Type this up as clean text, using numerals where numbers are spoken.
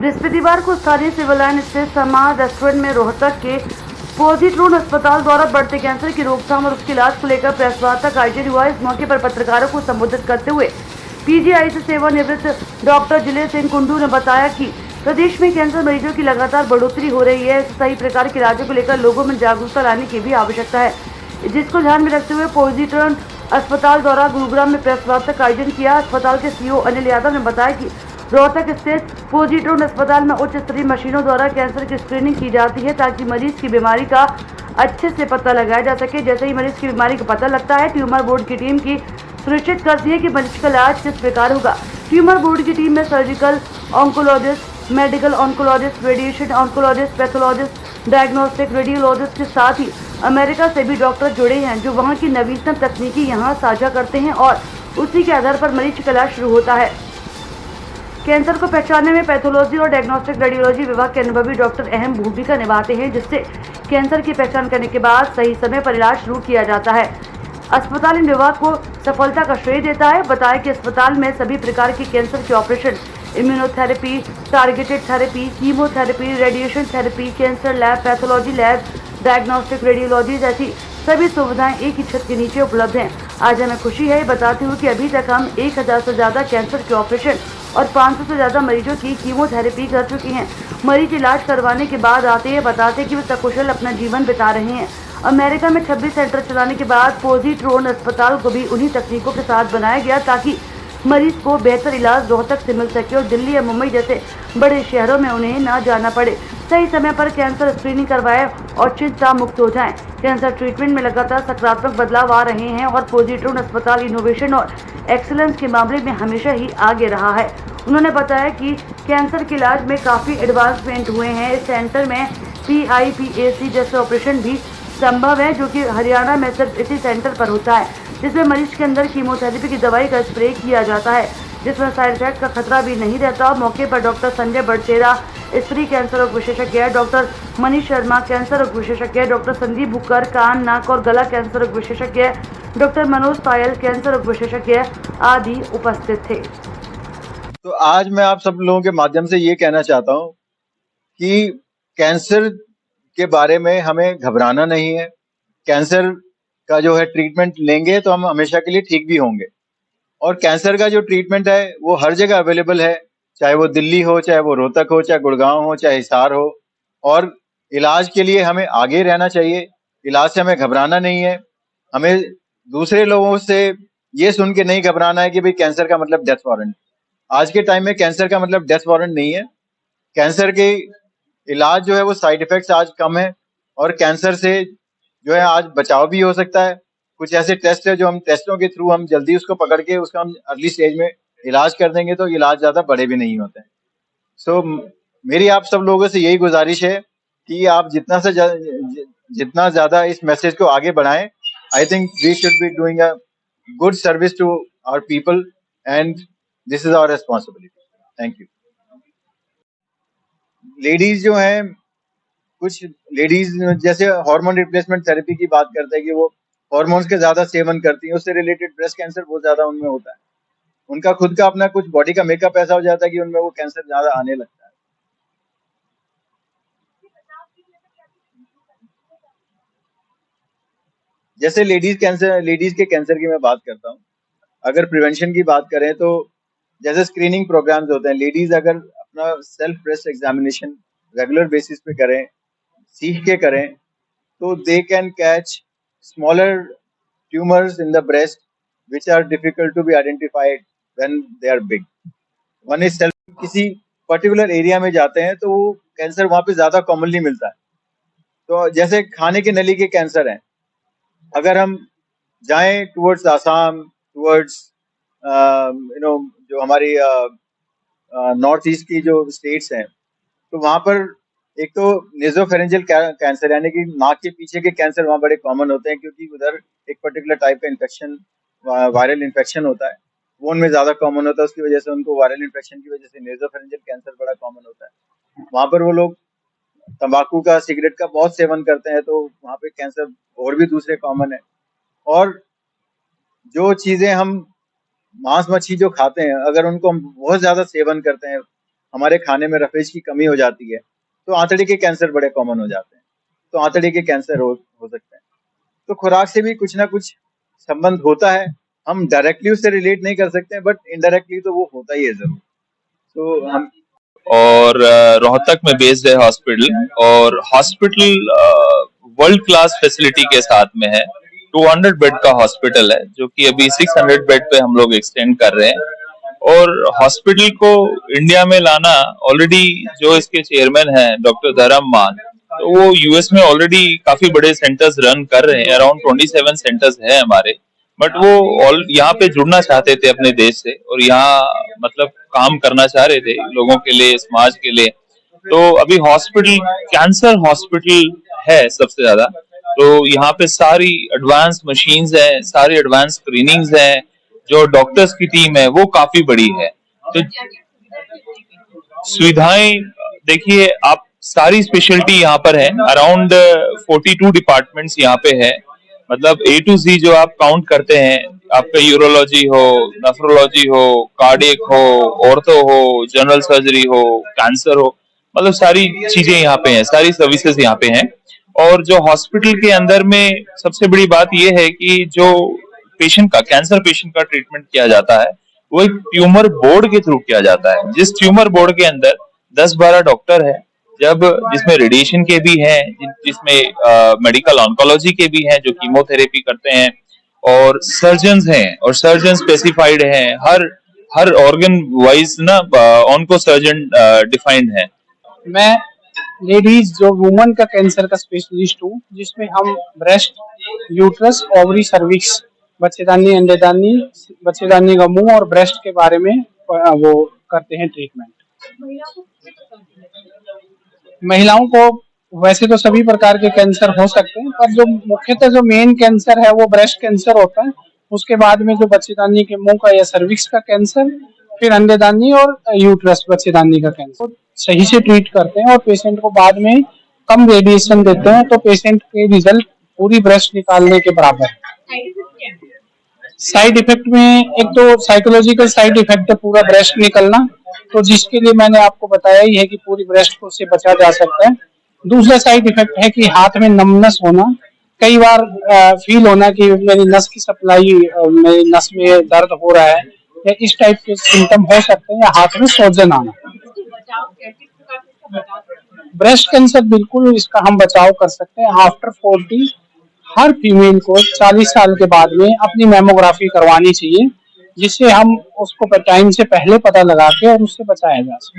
बृहस्पतिवार को स्थानीय सिविल लाइन स्थित समाज रेस्टोरेंट में रोहतक के पॉजिट्रोन अस्पताल द्वारा बढ़ते कैंसर की रोकथाम और उसके इलाज को लेकर प्रेस वार्ता का आयोजन हुआ। इस मौके पर पत्रकारों को संबोधित करते हुए पीजीआई से सेवानिवृत्त डॉक्टर जिले सिंह कुंडू ने बताया कि प्रदेश में कैंसर मरीजों की लगातार बढ़ोतरी हो रही है। सही प्रकार के इलाजों को लेकर लोगों में जागरूकता लाने की भी आवश्यकता है, जिसको ध्यान में रखते हुए पॉजिट्रोन अस्पताल द्वारा गुरुग्राम में प्रेस वार्ता का आयोजन किया। अस्पताल के सीईओ अनिल यादव ने बताया कि रोहतक स्थित पॉजिट्रोन अस्पताल में उच्च स्तरीय मशीनों द्वारा कैंसर की स्क्रीनिंग की जाती है ताकि मरीज की बीमारी का अच्छे से पता लगाया जा सके। जैसे ही मरीज की बीमारी का पता लगता है, ट्यूमर बोर्ड की टीम की सुनिश्चित करती है कि मरीज का इलाज किस प्रकार होगा। ट्यूमर बोर्ड की टीम में surgical oncologist, medical oncologist, radiation oncologist, pathologist, diagnostic radiologist के साथ ही अमेरिका से भी डॉक्टर जुड़े हैं, जो वहां की नवीनतम तकनीकी यहां साझा करते हैं और उसी के आधार पर मरीज का इलाज शुरू होता है। कैंसर को पहचानने में पैथोलॉजी और डायग्नोस्टिक रेडियोलॉजी विभाग के अनुभवी डॉक्टर अहम भूमिका निभाते हैं, जिससे कैंसर की पहचान करने के बाद सही समय पर इलाज शुरू किया जाता है। अस्पताल इन विभाग को सफलता का श्रेय देता है। बताया कि अस्पताल में सभी प्रकार के कैंसर के operation, immunotherapy, targeted therapy, chemotherapy, radiation therapy, cancer lab, pathology lab, diagnostic radiology जैसी सभी सुविधाएं एक ही छत के नीचे उपलब्ध हैं। आज हमें खुशी है बताती हूँ कि अभी तक हम 1000 से ज़्यादा कैंसर के ऑपरेशन और 500 से ज़्यादा मरीजों की कीमोथेरेपी कर चुके हैं। मरीज इलाज करवाने के बाद आते हैं, बताते कि वे सकुशल अपना जीवन बिता रहे हैं। अमेरिका में 26 सेंटर चलाने के बाद पॉजिट्रोन अस्पताल को भी उन्हीं तकनीकों के साथ बनाया गया ताकि मरीज को बेहतर इलाज रोहतक से मिल सके और दिल्ली या मुंबई जैसे बड़े शहरों में उन्हें न जाना पड़े। सही समय पर कैंसर स्क्रीनिंग करवाएं और चिंता मुक्त हो जाएं। कैंसर ट्रीटमेंट में लगातार सकारात्मक बदलाव आ रहे हैं और पॉजिट्रोन अस्पताल इनोवेशन और एक्सीलेंस के मामले में हमेशा ही आगे रहा है। उन्होंने बताया कि कैंसर के इलाज में काफ़ी एडवांसमेंट हुए हैं। इस सेंटर में PIPAC जैसे ऑपरेशन भी संभव है, जो कि हरियाणा में सिर्फ इसी सेंटर पर होता है, जिसमें मरीज के अंदर कीमोथेरेपी की दवाई का स्प्रे किया जाता है, जिसमें साइड इफेक्ट का खतरा भी नहीं रहता। मौके पर डॉक्टर संजय बड़चेरा स्त्री कैंसर रोग विशेषज्ञ, डॉक्टर मनीष शर्मा कैंसर रोग विशेषज्ञ, डॉक्टर संदीप बुकर कान, नाक और गला कैंसर रोग विशेषज्ञ, डॉक्टर मनोज पायल कैंसर रोग विशेषज्ञ आदि उपस्थित थे। तो आज मैं आप सब लोगों के माध्यम से ये कहना चाहता हूँ कि कैंसर के बारे में हमें घबराना नहीं है। कैंसर का जो है ट्रीटमेंट लेंगे तो हम हमेशा के लिए ठीक भी होंगे, और कैंसर का जो ट्रीटमेंट है वो हर जगह अवेलेबल है, चाहे वो दिल्ली हो, चाहे वो रोहतक हो, चाहे गुड़गांव हो, चाहे हिसार हो। और इलाज के लिए हमें आगे रहना चाहिए, इलाज से हमें घबराना नहीं है। हमें दूसरे लोगों से ये सुन के नहीं घबराना है कि भाई कैंसर का मतलब डेथ वारंट। आज के टाइम में कैंसर का मतलब डेथ वारंट नहीं है। कैंसर के इलाज जो है वो साइड इफेक्ट्स आज कम है, और कैंसर से जो है आज बचाव भी हो सकता है। कुछ ऐसे टेस्ट है जो हम टेस्टों के थ्रू हम जल्दी उसको पकड़ के उसका हम अर्ली स्टेज में इलाज कर देंगे तो इलाज ज्यादा बड़े भी नहीं होते हैं। सो मेरी आप सब लोगों से यही गुजारिश है कि आप जितना ज्यादा इस मैसेज को आगे बढ़ाएं। I think we should be doing a good service to our people and this is our responsibility. Thank you. Ladies जो हैं, कुछ लेडीज जैसे हार्मोन रिप्लेसमेंट थेरेपी की बात करते हैं कि वो हार्मोन्स के ज्यादा सेवन करती हैं, उससे रिलेटेड ब्रेस्ट कैंसर बहुत ज्यादा उनमें होता है। उनका खुद का अपना कुछ बॉडी का मेकअप ऐसा हो जाता है कि उनमें वो कैंसर ज्यादा आने लगता है। जैसे लेडीज के कैंसर की मैं बात करता हूँ। अगर प्रिवेंशन की बात करें तो जैसे स्क्रीनिंग प्रोग्राम्स होते हैं, लेडीज अगर अपना self breast examination regular basis पे करें, सीख के करें, तो they can catch smaller tumours in the breast which are difficult to be identified when they are big. One is self किसी पर्टिकुलर एरिया में जाते हैं तो वो कैंसर वहां पे ज्यादा कॉमनली मिलता है। तो जैसे खाने की नली के कैंसर हैं, अगर हम जाएं टुवर्ड्स आसाम, टुवर्ड्स जो हमारी नॉर्थ ईस्ट की जो स्टेट्स हैं, तो वहां पर एक तो नेजोफेरेंजियल कैंसर यानी कि नाक के पीछे के कैंसर वहां बड़े कॉमन होते हैं, क्योंकि उधर एक पर्टिकुलर टाइप का इन्फेक्शन, वायरल इन्फेक्शन होता है, वो उनमें ज्यादा कॉमन होता है। उसकी वजह से उनको वायरल इन्फेक्शन की वजह से नेजोफेरेंजियल कैंसर बड़ा कॉमन होता है। वहां पर वो लोग तंबाकू का, सिगरेट का बहुत सेवन करते हैं, तो वहां पे कैंसर और भी दूसरे कॉमन है। और जो चीजें हम मांस मच्छी जो खाते हैं, अगर उनको हम बहुत ज्यादा सेवन करते हैं, हमारे खाने में रफेज की कमी हो जाती है, तो आंतड़े के कैंसर बड़े कॉमन हो जाते हैं। तो आंतड़े के कैंसर हो सकते हैं। तो खुराक से भी कुछ ना कुछ संबंध होता है। हम डायरेक्टली उससे रिलेट नहीं कर सकते, बट इनडायरेक्टली तो वो होता ही है जरूर। तो हम और रोहतक में बेस्ड है हॉस्पिटल, और हॉस्पिटल वर्ल्ड क्लास फैसिलिटी के साथ में है। 200 बेड का हॉस्पिटल है, जो कि अभी 600 बेड पे हम लोग एक्सटेंड कर रहे हैं। और हॉस्पिटल को इंडिया में लाना, ऑलरेडी जो इसके चेयरमैन हैं डॉक्टर धर्म मान, तो वो यूएस में ऑलरेडी काफी बड़े सेंटर्स रन कर रहे हैं। अराउंड 27 सेंटर्स है हमारे, बट वो यहाँ पे जुड़ना चाहते थे अपने देश से, और यहाँ मतलब काम करना चाह रहे थे लोगों के लिए, समाज के लिए। तो अभी हॉस्पिटल कैंसर हॉस्पिटल है सबसे ज्यादा। तो यहाँ पे सारी एडवांस मशीन्स हैं, सारी एडवांस स्क्रीनिंग्स हैं, जो डॉक्टर्स की टीम है वो काफी बड़ी है। तो सुविधाएं देखिए आप, सारी स्पेशलिटी यहाँ पर है। अराउंड 42 डिपार्टमेंट्स यहाँ पे है, मतलब A to Z जो आप काउंट करते हैं, आपका यूरोलॉजी हो, नेफ्रोलॉजी हो, कार्डियक हो, ऑर्थो हो, जनरल सर्जरी हो, कैंसर हो, मतलब सारी चीजें यहाँ पे हैं, सारी सर्विसेज यहाँ पे हैं। और जो हॉस्पिटल के अंदर में सबसे बड़ी बात यह है कि जो पेशेंट का, कैंसर पेशेंट का ट्रीटमेंट किया जाता है, वो एक ट्यूमर बोर्ड के थ्रू किया जाता है, जिस ट्यूमर बोर्ड के अंदर 10-12 डॉक्टर है, जब जिसमें रेडिएशन के भी हैं, जिसमें मेडिकल ऑन्कोलॉजी के भी हैं जो कीमोथेरेपी करते हैं, और सर्जन्स हैं, और सर्जन स्पेसिफाइड हैं, हर ऑर्गन वाइज ना ऑन्को सर्जन डिफाइंड है। मैं लेडीज जो वुमन का कैंसर का स्पेशलिस्ट हूँ, जिसमें हम ब्रेस्ट, यूट्रस, ओवरी, सर्विक्स, बच्चेदानी, अंडेदानी, बच्चेदानी का मुंह और ब्रेस्ट के बारे में वो करते हैं ट्रीटमेंट। महिलाओं को वैसे तो सभी प्रकार के कैंसर हो सकते हैं, पर जो मुख्यतः जो मेन कैंसर है वो ब्रेस्ट कैंसर होता है। उसके बाद में जो बच्चेदानी के मुंह का या सर्विक्स का कैंसर, फिर अंडेदानी और यूट्रस, बच्चेदानी का कैंसर सही से ट्रीट करते हैं, और पेशेंट को बाद में कम रेडिएशन देते हैं, तो पेशेंट के रिजल्ट पूरी ब्रेस्ट निकालने के बराबर है। साइड इफेक्ट में एक तो साइकोलॉजिकल साइड इफेक्ट है पूरा ब्रेस्ट निकलना, तो जिसके लिए मैंने आपको बताया ही है कि पूरी ब्रेस्ट को उससे बचा जा सकता है। दूसरा साइड इफेक्ट है कि हाथ में नमनेस होना, कई बार फील होना कि मेरी नस की सप्लाई, मेरी नस में दर्द हो रहा है, या इस टाइप के सिम्टम हो सकते हैं, या हाथ में सूजन आना। ब्रेस्ट कैंसर बिल्कुल इसका हम बचाव कर सकते हैं। आफ्टर 40 हर फीमेल को 40 साल के बाद में अपनी मैमोग्राफी करवानी चाहिए, जिससे हम उसको टाइम से पहले पता लगा के और उससे बचाया जा सके।